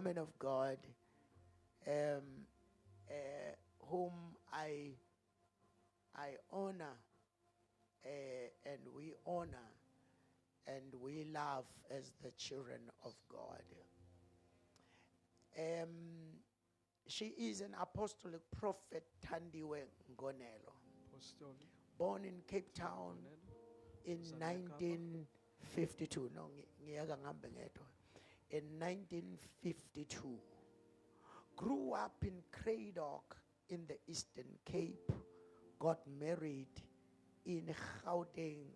woman of God, whom I honor, and we honor, and we love as the children of God. She is an apostolic prophet, Thandiwe Ngonelo, Apostolic. born in Cape Town in 1952. No, in 1952. Grew up in Cradock in the Eastern Cape. Got married in Gauteng.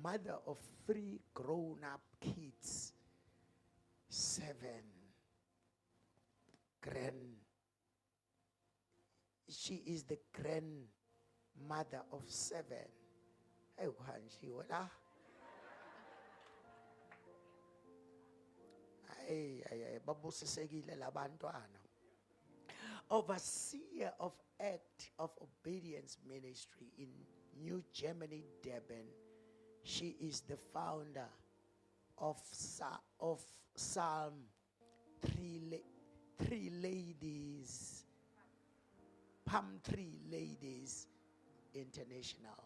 Mother of 3 grown-up kids. 7 She is the grandmother of 7. Hey, babusisekile labantwana. Overseer of Act of Obedience Ministry in New Germany, Durban. She is the founder of Psalm 3 Ladies, Palm 3 Ladies International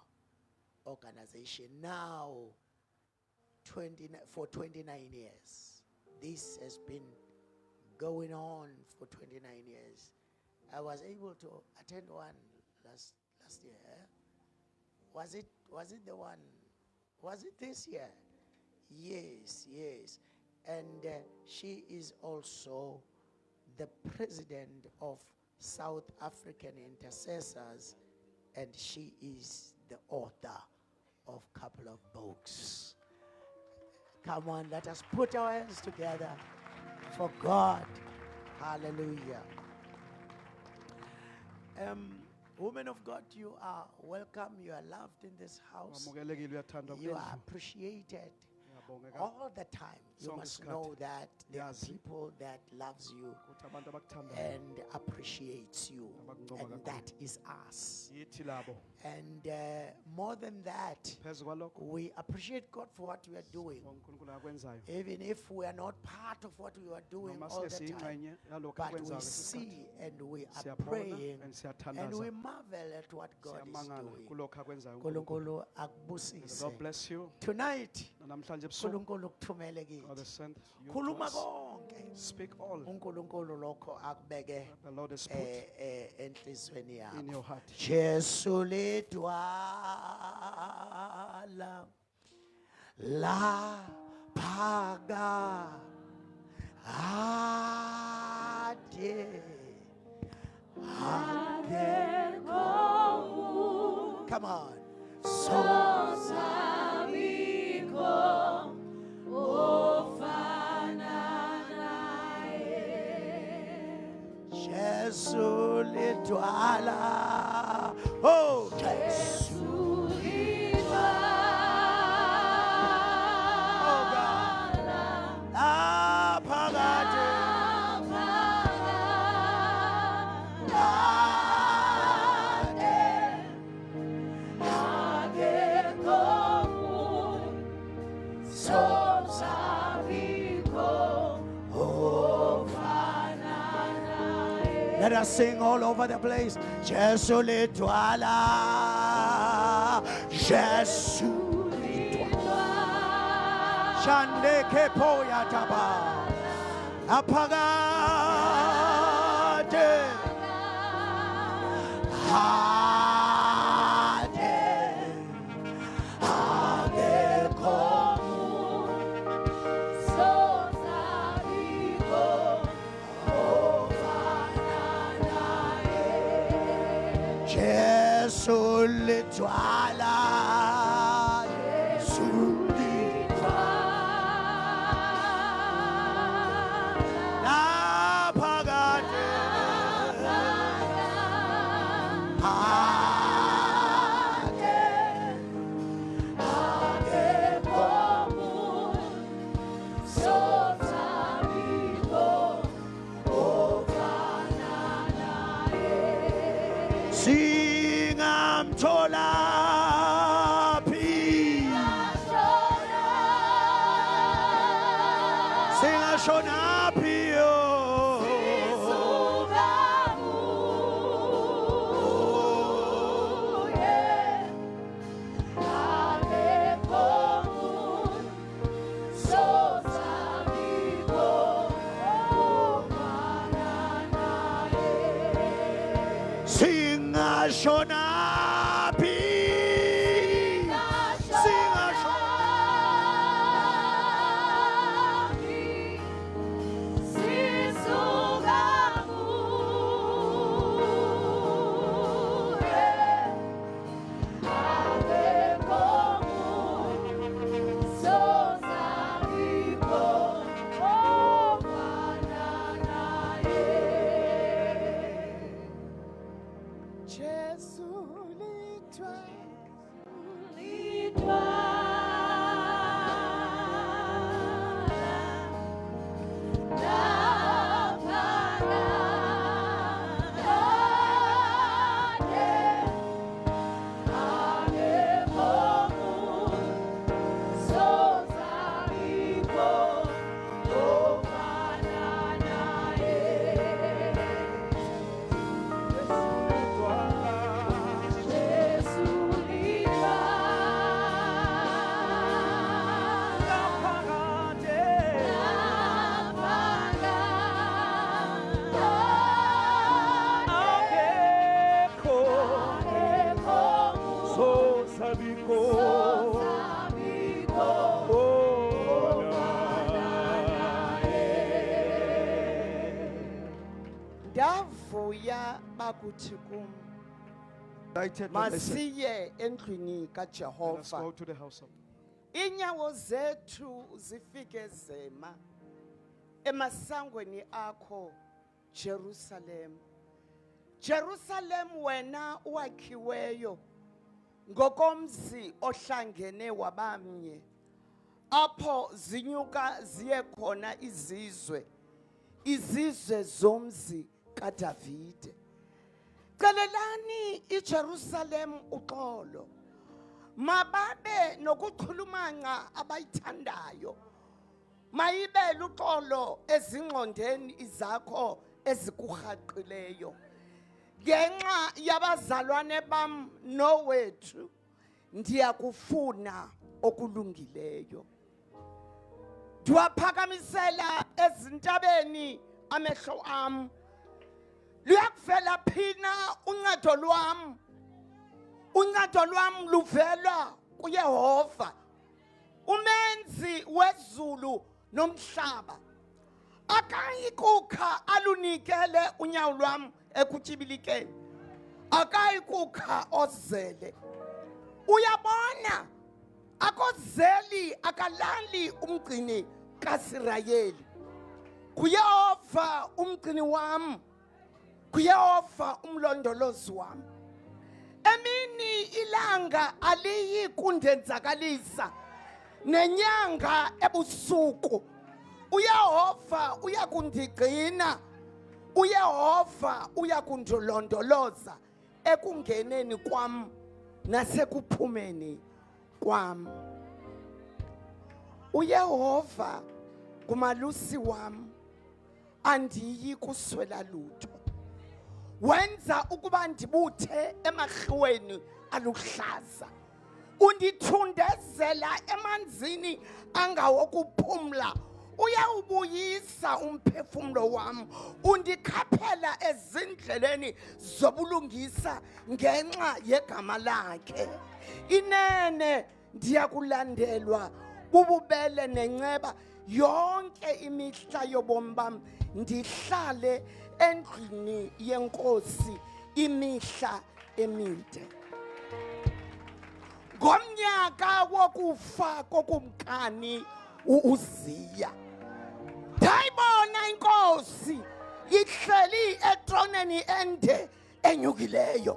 Organization. Now, for 29 years. This has been going on for 29 years. I was able to attend one last year. Was it the one? Was it this year? Yes. And she is also the president of South African Intercessors, and she is the author of a couple of books. Come on, let us put our hands together for God. Hallelujah. Women of God, you are welcome. You are loved in this house. You are appreciated all the time. You must know that there are people that loves you and appreciates you, and that is us. And more than that, we appreciate God for what we are doing, even if we are not part of what we are doing all the time. But we see and we are praying and we marvel at what God is doing. God bless you. Tonight, God has sent you to us. Speak all the Lord has put in your heart. Jesu lidwala la paga ade come on. So Jesu lidwala, oh Jesu lidwala, oh God, apagade, let us sing all over the place. Jesu lidwala, Jesu lidwala. Shande kepoya taba, apagade, ade komu, so Jesu lidwala, Jesu lidwala, apagade, ade komu, so singamthola phi, singashona phi yo. Singashonapi. Ndavuya bakuthi kum masiye endlwini kaJehova. Let's go to the house of Inyawo zethu zifike zema emasangweni akho Jerusalem. Jerusalem wena uwakhiweyo ngokomzi ohlangene wabamnye apho zinyuka ziye khona izizwe zomzi kaDavide. Celelani iJerusalem uxolo, mababe nokuchulumanca abayithandayo, mayibe luxolo ezingqondeni izakho ezikuhaqileyo. Ngenxa yabazalwane bam nowethu ndiyakufuna okulungileyo. Ndiwaphakamisela ezintabeni amehlo am, luyakuvela phina uncedo lwam. Uncedo lwam luvela kuYehova, umenzi wezulu nomhlaba. Akayikukha alunikele unyawo lwam ekutyibilikeni, akayikukha ozele. Uyabona, akozeli akalali umgcini kaSirayeli. KuYehova umgcini wam, kuYehova umlondolozi wam. Emini ilanga aliyi kundenzakalisa, nenyanga ebusuku uYehova uyakundigcina. uYehova uyakundilondoloza ekungeneni kwam nasekuphumeni kwam. uYehova kumalusi wam, andiyi kuswela lutho. Wenza ukuba ndibuthe emarhiweni aluhlaza, undithundezela emanzini angawokuphumla. Uyawubuyisa umphefumlo wam, undikhaphela ezindleleni zobulungisa ngenxa yegama lakhe. Inene ndiyakulandelwa bububele nenceba yonke imihla yobomi bam, ndihlale endlwini yenkosi imihla emide. Ngomnyaka wokufa kokumkani uUziya, ndayibona inkosi ihleli etroneni ende enyukileyo,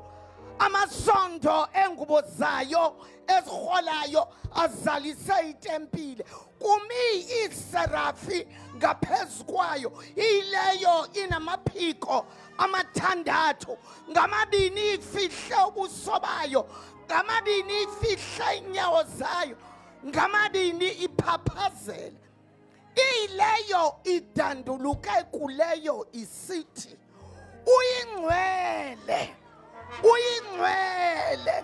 amasondo engubo zayo ezirholayo azalise itempile. Kumi iserafi ngaphezu kwayo, ileyo inamaphiko amathandathu, ngamabini ifihle ubuso bayo, ngamabini ifihle inyawo zayo, ngamabini iphaphazela. Ileyo idanduluke kuleyo isithi, uyingcwele, uyingcwele,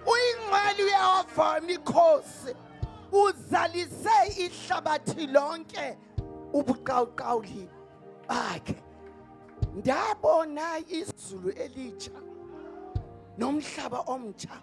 uyingcwele uYehova mikhosi, uzalise ihlabathi lonke ubuqawuqawuli bakhe. ndabona izulu elitsha nomhlaba omtsha.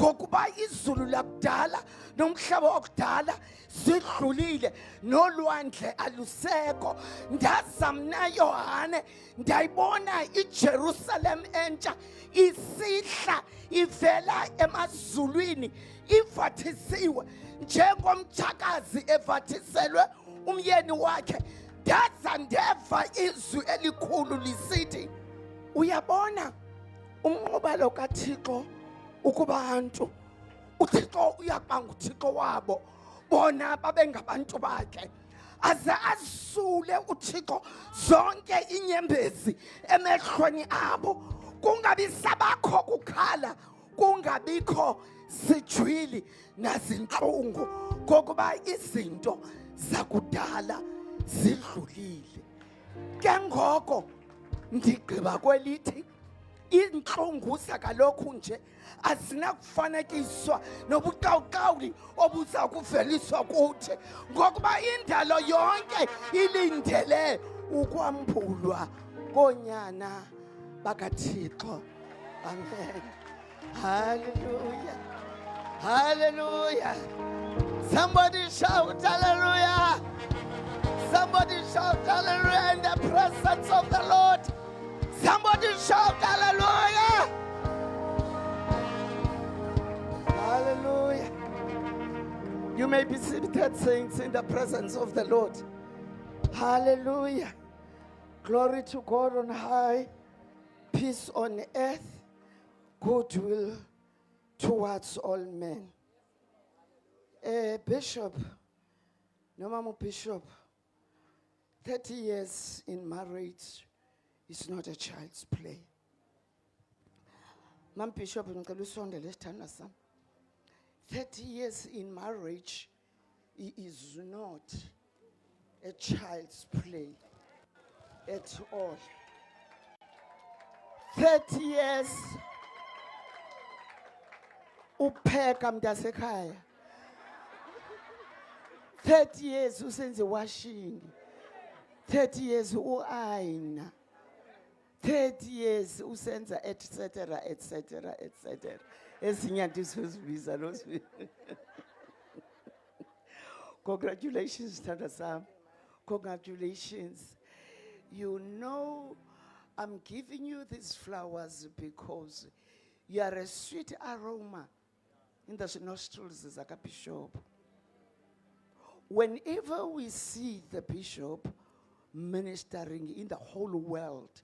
Ngokuba izulu lakudala nomhlaba wakudala sidlulile, nolwandle alusekho. Ndaza mna Yohane ndayibona iJerusalem entsha isihla ivela emazulwini, ivathisiwe njengomtshakazi evathiselwe umyeni wakhe. Ndaza ndeva izwi elikhulu lisithi, uyabona umnqobelo kaThixo ukubantu. uThixo uyakuba nguThixo wabo, bona babengabantu bakhe. Aze asule uThixo zonke inyembezi emehlweni abo. Kungabi sabakho kukhala, kungabikho sijwili nazinhlungu, ngokuba izinto zakudala zidlulile. Ke ngoko ndigqiba kwelithi, inhlungu sakalokhu nje azinakufanekiswa nobuqawuqawuli obuza kuveliswa kuthi, ngokuba indalo yonke ilindele ukwambulwa konyana bakaThixo. Amen. Hallelujah. Hallelujah. Somebody shout hallelujah. Somebody shout hallelujah in the presence of the Lord. Somebody shout hallelujah. Hallelujah. You may be seated, saints, in the presence of the Lord. Hallelujah. Glory to God on high, peace on earth, goodwill towards all men. Bishop, no mama Bishop, 30 years in marriage is not a child's play. Mam Bishop, 30 years in marriage is not a child's play at all. 30 years upheka mntasekhaya. 30 years usenze washing. 30 years uayina. 30 years usenza etc etc etc. Ezinye ndisizibiza losi. Congratulations, Tata Sam. Congratulations. You know, I'm giving you these flowers because you are a sweet aroma in the nostrils of the bishop. Whenever we see the bishop ministering in the whole world,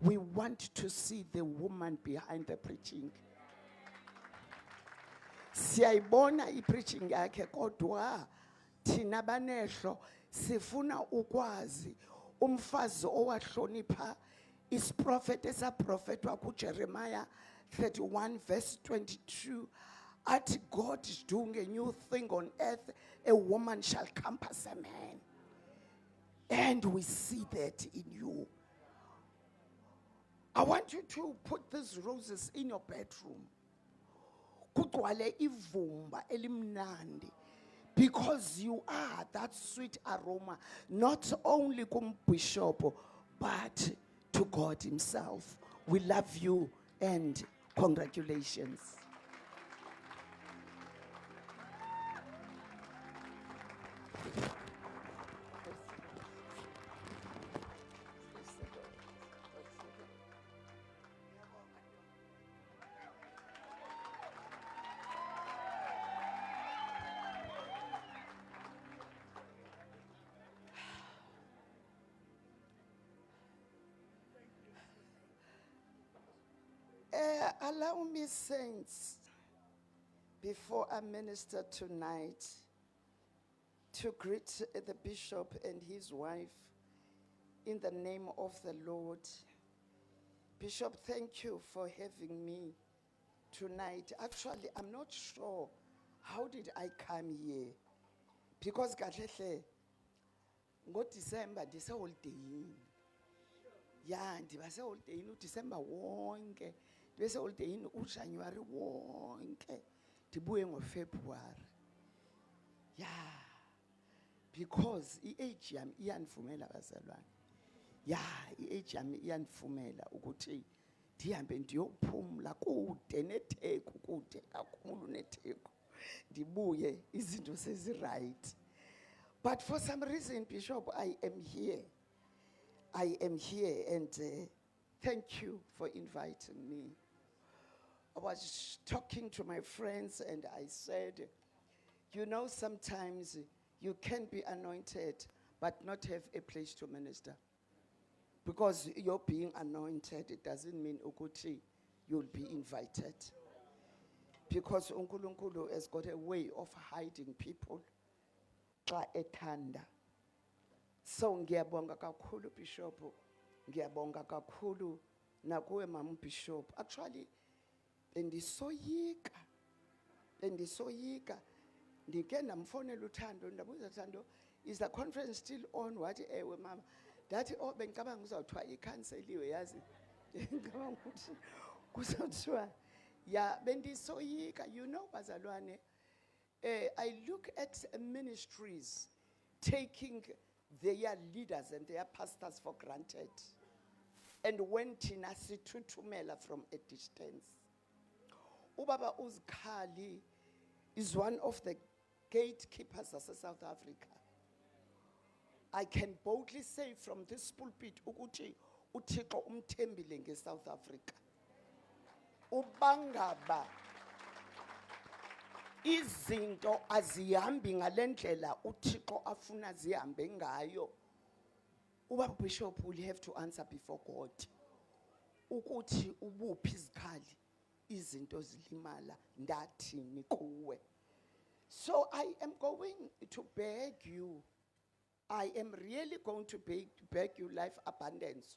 we want to see the woman behind the preaching. Siyayibona i-preaching yakhe, kodwa thina banehlo sifuna ukwazi umfazi owahlonipha isprofet esaprofetwa kuJeremiah 31 verse 22. At God is doing a new thing on earth, a woman shall compass a man. And we see that in you. I want you to put these roses in your bedroom. Kugcwale ivumba elimnandi, because you are that sweet aroma, not only kum bishop, but to God himself. We love you and congratulations. Allow me, saints, before I minister tonight, to greet the bishop and his wife in the name of the Lord. Bishop, thank you for having me tonight. Actually, I'm not sure how did I come here, because kahle ngo December ndiseholiday. Yeah, ndibaseholiday uDecember wonke. Bese holiday uJanuary wonke. Ndibuye ngoFebruary. Yeah. Because iAGM iyanivumela bazalwane. ya i-age yami iyandivumela ukuthi ndihambe ndiyophumla kude neTheku, kude kakhulu neTheku, ndibuye izinto sezirayithi. But for some reason, Bishop, I am here. I am here, and thank you for inviting me. I was talking to my friends and I said, you know, sometimes you can be anointed but not have a place to minister. Because you're being anointed, it doesn't mean ukuthi you'll be invited. Because uNkulunkulu has got a way of hiding people xa ethanda. So ngiyabonga kakhulu Bishop, ngiyabonga kakhulu nakuwe Mama Bishop. Actually, bendisoyika, ndike ndamfonela uThando, ndabuza Thando, is the conference still on? Wathi ewe mama. Ndathi oh bengicabanga kuzawuthiwa ikhanseliwe yazi. Ngicabanga ukuthi kuzawuthiwa ya bendisoyika, you know bazalwane. I look at ministries taking their leaders and their pastors for granted. And when thina sithuthumela from a distance. Ubaba Uzkhali is one of the gatekeepers of South Africa. I can boldly say from this pulpit, ukuthi uThixo umthembile ngeSouth Africa. Ubangaba izinto azihambi ngalendlela uThixo afuna zihambe ngayo. Ubaba Bishop will have to answer before God. Ukuthi ubuphi izikhali izinto zilimala ndathini kuwe. So I am going to beg you, I am really going to beg you, Life Abundance,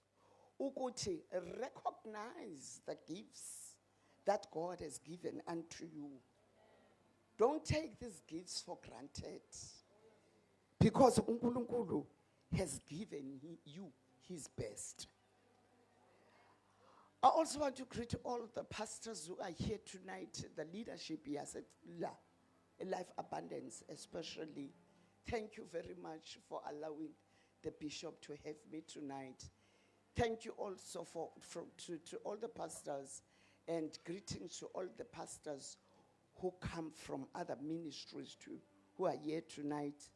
ukuthi recognize the gifts that God has given unto you. Don't take these gifts for granted, because uNkulunkulu has given you his best. I also want to greet all the pastors who are here tonight, the leadership here at Life Abundance especially. Thank you very much for allowing the bishop to have me tonight. Thank you also to all the pastors, and greetings to all the pastors who come from other ministries too, who are here tonight.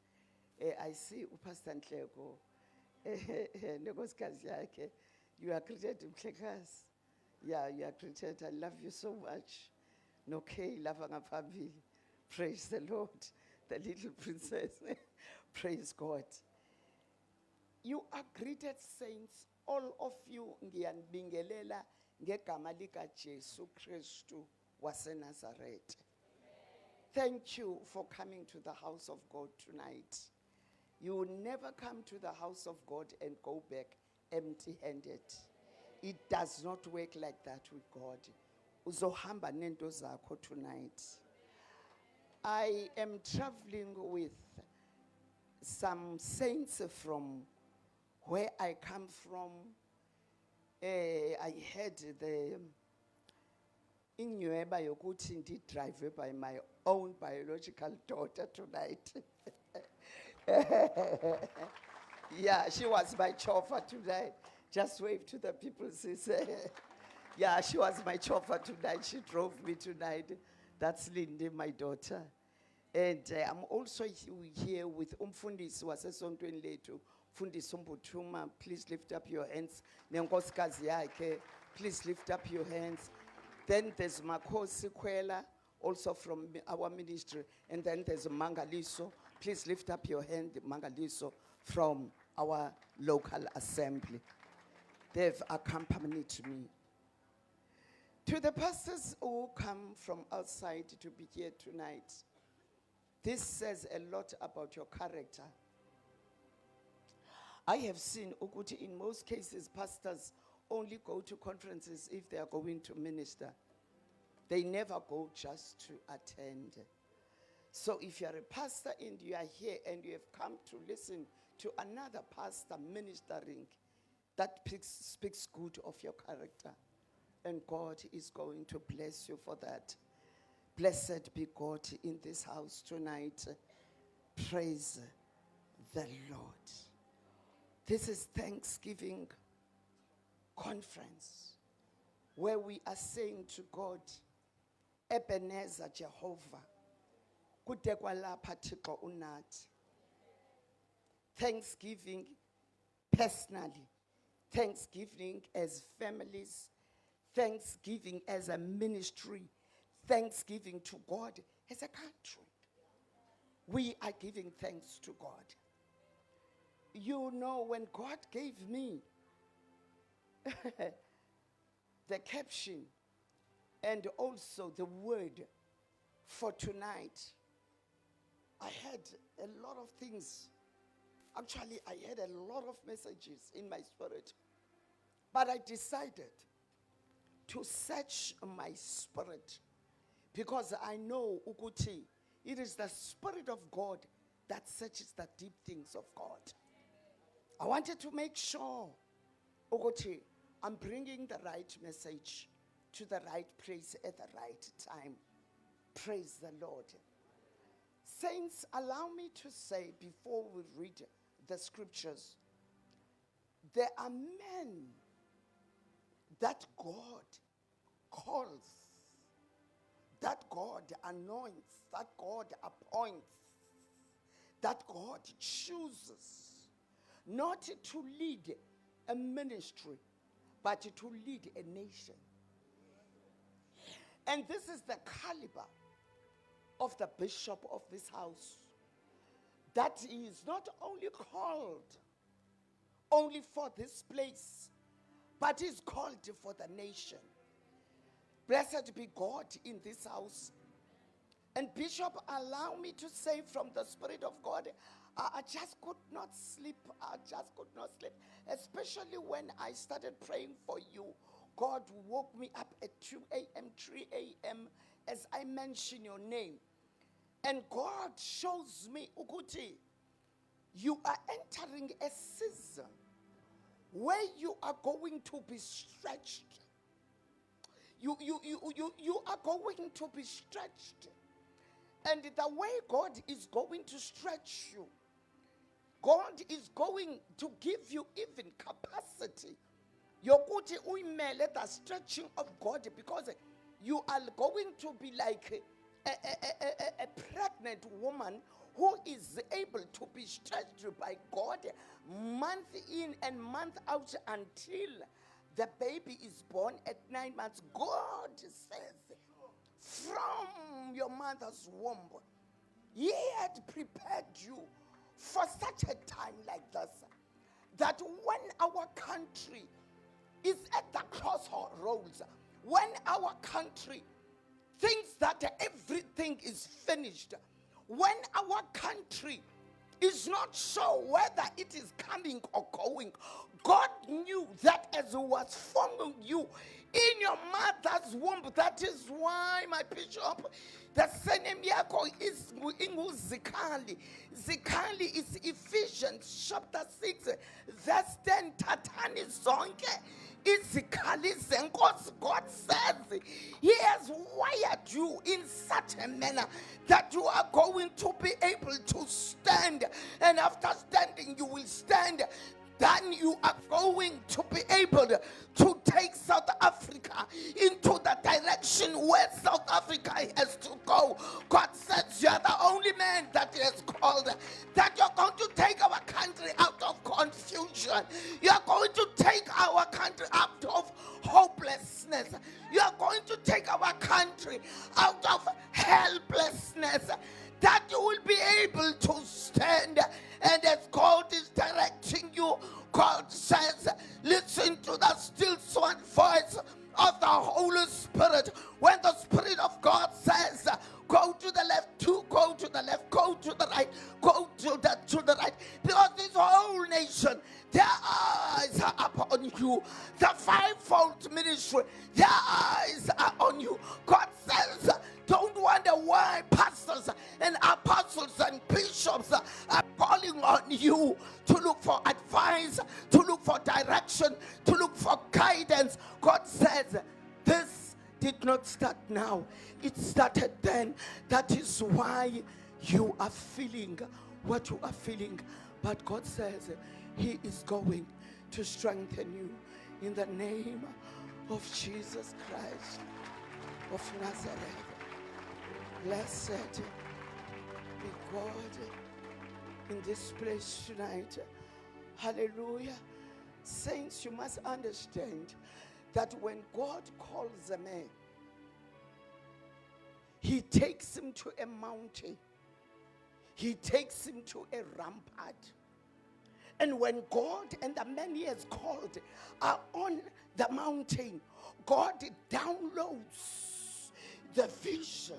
I see Pastor Ntleko, Negoskazi yakhe. You are greeted, Mhlekazi. Yeah, you are greeted. I love you so much. Okay, lavanga phambili. Praise the Lord. The little princess. Praise God. You are greeted, saints. All of you, ngiyanibingelela ngegama lika Jesu Kristu waseNazareth. Thank you for coming to the house of God tonight. You will never come to the house of God and go back empty-handed. It does not work like that with God. Uzohamba nento zakho tonight. I am traveling with some saints from where I come from. I had the inyweba yokuthi ndidrive by my own biological daughter tonight. Yeah, she was my chauffeur tonight. Just wave to the people, sister. Yeah, she was my chauffeur tonight. She drove me tonight. That's Lindy, my daughter. And I'm also here with Umfundisi wasesontweni lethu, Mfundisi Mbuthuma. Please lift up your hands. Nenkosikazi yakhe, please lift up your hands. Then there's Makhosi Kwela, also from our ministry. And then there's Mangaliso. Please lift up your hand, Mangaliso, from our local assembly. They've accompanied me. To the pastors who come from outside to be here tonight, this says a lot about your character. I have seen ukuthi in most cases pastors only go to conferences if they are going to minister. They never go just to attend. So if you are a pastor and you are here and you have come to listen to another pastor ministering, that speaks good of your character. And God is going to bless you for that. Blessed be God in this house tonight. Praise the Lord. This is Thanksgiving conference where we are saying to God, Ebenezer Jehovah, kude kwalapha Thixo unathi. Thanksgiving personally, Thanksgiving as families, Thanksgiving as a ministry, Thanksgiving to God as a country. We are giving thanks to God. You know, when God gave me the caption and also the word for tonight, I had a lot of things. Actually, I had a lot of messages in my spirit. But I decided to search my spirit because I know ukuthi it is the Spirit of God that searches the deep things of God. I wanted to make sure ukuthi I'm bringing the right message to the right place at the right time. Praise the Lord. Saints, allow me to say before we read the scriptures, there are men that God calls, that God anoints, that God appoints, that God chooses, not to lead a ministry, but to lead a nation. And this is the caliber of the bishop of this house, that he is not only called only for this place, but he's called for the nation. Blessed be God in this house. And Bishop, allow me to say from the Spirit of God, I just could not sleep. I just could not sleep. Especially when I started praying for you. God woke me up at 2 a.m., 3 a.m. as I mention your name. And God shows me, ukuthi, you are entering a season where you are going to be stretched. You are going to be stretched. And the way God is going to stretch you, God is going to give you even capacity. Yokuthi uimele the stretching of God, because you are going to be like a pregnant woman who is able to be stretched by God month in and month out until the baby is born at 9 months. God says, from your mother's womb, He had prepared you for such a time like this, that when our country is at the crossroads, when our country thinks that everything is finished, when our country is not sure whether it is coming or going, God knew that as He was forming you in your mother's womb. That is why, my bishop, the surname yakho is Zikali. Zikali is Ephesians chapter 6, verse 10. Tatani zonke izikali zenkosi. God says He has wired you in such a manner that you are going to be able to stand. And after standing, you will stand. Then you are going to be able to take South Africa into the direction where South Africa has to go. God says you are the only man that He has called, that you're going to take our country out of confusion. You're going to take our country out of hopelessness. You're going to take our country out of helplessness, that you will be able to stand. And as God is directing you, God says, listen to the still small voice of the Holy Spirit. When the Spirit of God says, go to the left, to go to the left, go to the right, go to the right. Because this whole nation, their eyes are upon you. The fivefold ministry, their eyes are on you. God says, don't wonder why pastors and apostles and bishops are calling on you to look for advice, to look for direction, to look for guidance. God says, this did not start now. It started then. That is why you are feeling what you are feeling. But God says He is going to strengthen you in the name of Jesus Christ of Nazareth. Blessed be God in this place tonight. Hallelujah. Saints, you must understand that when God calls a man, he takes him to a mountain. He takes him to a rampart. And when God and the men he has called are on the mountain, God downloads the vision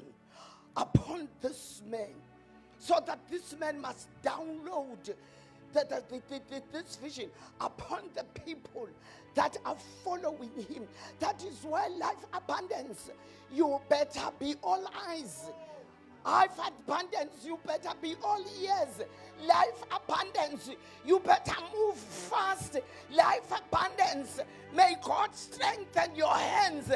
upon this man, so that this man must download this vision upon the people that are following him. That is why life abundance, you better be all eyes. Life abundance, you better be all ears. Life abundance, you better move fast. Life abundance, may God strengthen your hands.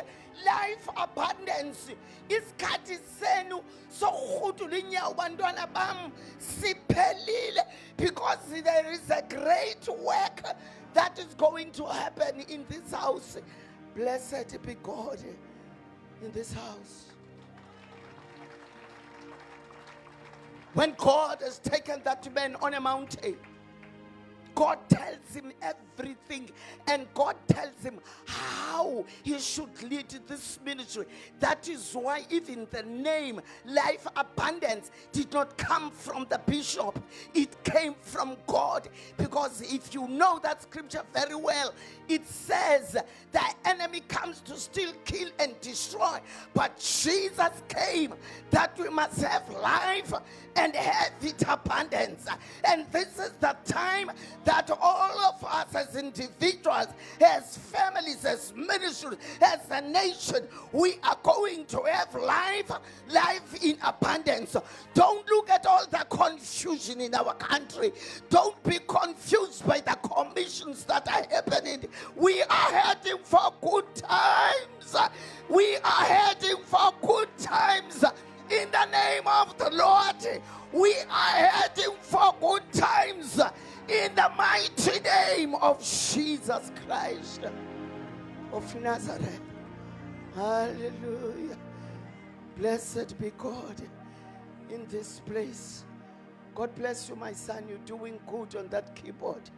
Life abundance, isikhathi senu sokukhudula inyawo bantwana bam siphelile, because there is a great work that is going to happen in this house. Blessed be God in this house. When God has taken that man on a mountain, God tells him everything, and God tells him how he should lead this ministry. That is why even the name Life Abundance did not come from the bishop. It came from God. Because if you know that scripture very well, it says the enemy comes to steal, kill, and destroy. But Jesus came that we must have life and have it abundance. And this is the time that all of us as individuals, as families, as ministries, as a nation, we are going to have life in abundance. Don't look at all the confusion in our country. Don't be confused by the commissions that are happening. We are heading for good times. We are heading for good times. In the name of the Lord, we are heading for good times. In the mighty name of Jesus Christ of Nazareth. Hallelujah. Blessed be God in this place. God bless you, my son. You're doing good on that keyboard.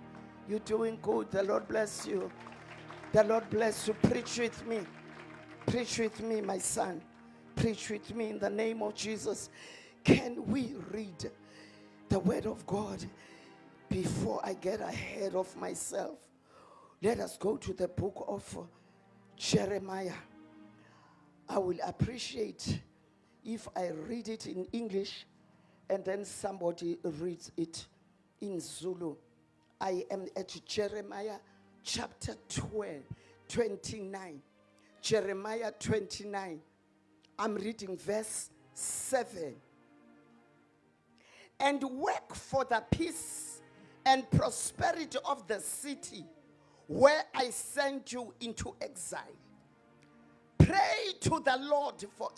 You're doing good. The Lord bless you. The Lord bless you. Preach with me. Preach with me, my son. Preach with me in the name of Jesus. Can we read the word of God before I get ahead of myself? Let us go to the book of Jeremiah. I will appreciate if I read it in English and then somebody reads it in Zulu. I am at Jeremiah chapter 29. Jeremiah 29. I'm reading verse 7. And work for the peace and prosperity of the city where I sent you into exile. Pray to the Lord for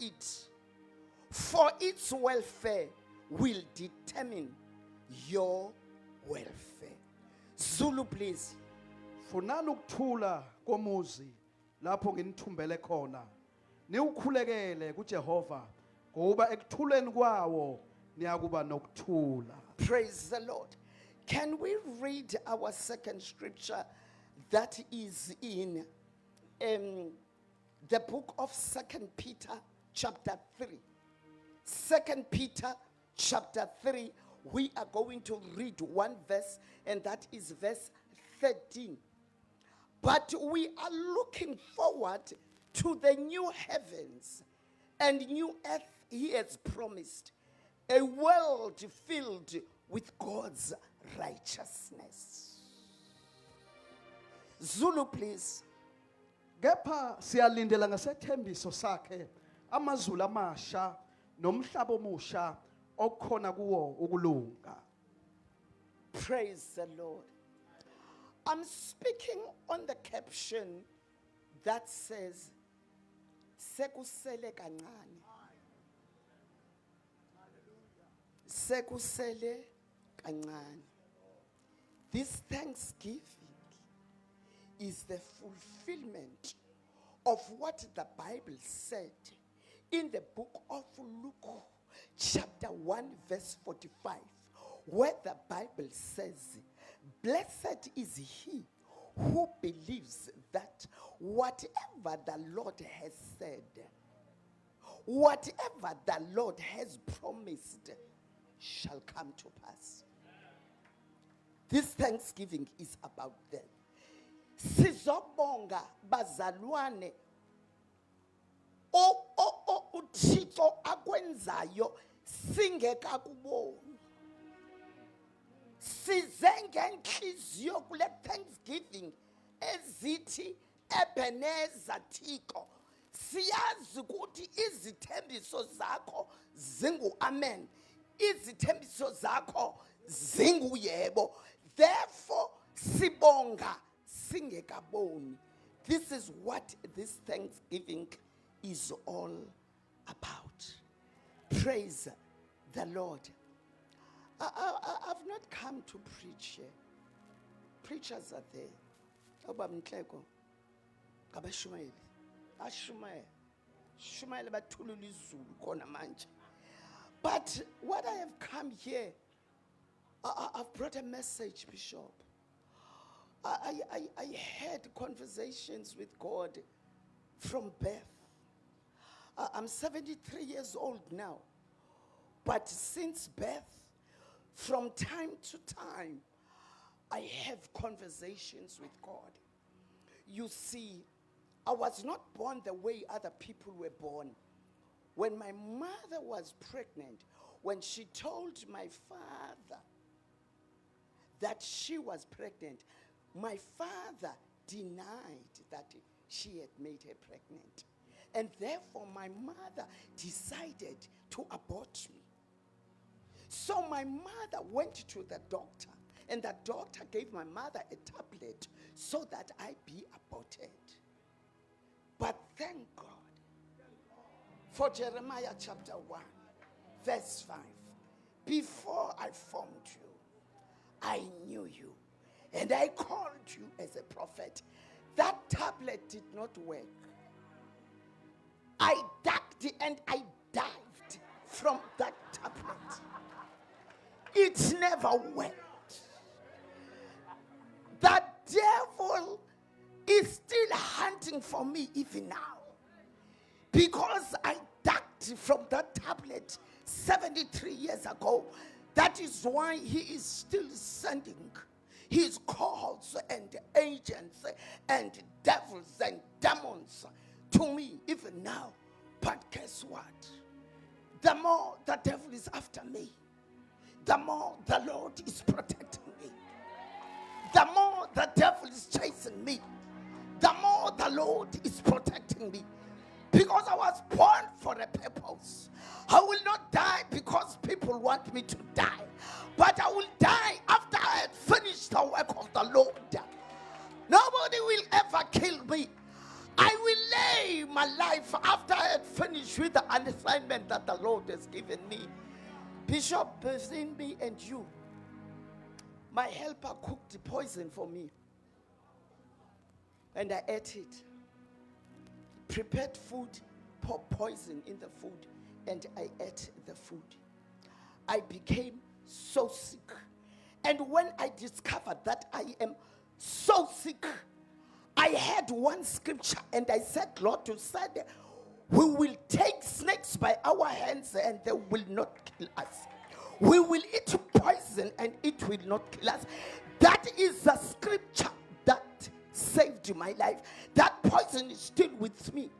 its welfare will determine your welfare. Zulu, please. Funani ukuthula komuzi lapho nginithumbele khona. Niukhulekele kuJehova ngoba ekuthuleni kwawo niyakuba nokuthula. Praise the Lord. Can we read our second scripture that is in the book of 2 Peter chapter 3. 2 Peter chapter 3, we are going to read one verse, and that is verse 13. But we are looking forward to the new heavens and new earth he has promised, a world filled with God's righteousness. Zulu, please. Kepha siyalindela ngesethembiso sakhe amazulu amasha nomhlaba omusha okukhona kuwo ukulunga. Praise the Lord. I'm speaking on the caption that says sekusele kancane. Sekusele kancane. This Thanksgiving is the fulfillment of what the Bible said in the book of Luke, chapter 1, verse 45, where the Bible says, "Blessed is he who believes that whatever the Lord has said, whatever the Lord has promised, shall come to pass." This Thanksgiving is about that. Sizobonga bazalwane uThixo akwenzayo singekakuboni. Size ngenhliziyo kule Thanksgiving ezithi Ebenezer Thixo. Siyazi ukuthi izithembiso zakho zingu amen. Izithembiso zakho zingu yebo. Therefore sibonga singekaboni. This is what this Thanksgiving is all about. Praise the Lord. I've not come to preach here. Preachers are there. Obamnhleko kabashumayeli. Ashumayela. Shumayela bathulula izulu khona manje. But what I have come here, I've brought a message, Bishop. I had conversations with God from birth. I'm 73 years old now. But since birth, from time to time, I have conversations with God. You see, I was not born the way other people were born. When my mother was pregnant, when she told my father that she was pregnant, my father denied that she had made her pregnant. And therefore, my mother decided to abort me. So my mother went to the doctor, and the doctor gave my mother a tablet so that I be aborted. But thank God for Jeremiah chapter 1, verse 5. Before I formed you, I knew you, and I called you as a prophet. That tablet did not work. I ducked and I dived from that tablet. It never worked. The devil is still hunting for me even now, because I ducked from that tablet 73 years ago. That is why he is still sending his cohorts and agents and devils and demons to me even now. But guess what? The more the devil is after me, the more the Lord is protecting me. The more the devil is chasing me, the more the Lord is protecting me. Because I was born for a purpose. I will not die because people want me to die, but I will die after I had finished the work of the Lord. Nobody will ever kill me. I will lay my life after I had finished with the assignment that the Lord has given me. Bishop, between me and you, my helper cooked the poison for me, and I ate it. Prepared food, poured poison in the food, and I ate the food. I became so sick. And when I discovered that I am so sick, I had one scripture, and I said, Lord, you said, we will take snakes by our hands and they will not kill us. We will eat poison and it will not kill us. That is the scripture that saved my life. That poison is still with me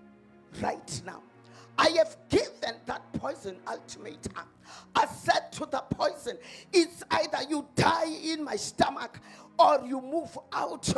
right now. I have given that poison ultimatum. I said to the poison, it's either you die in my stomach or you move out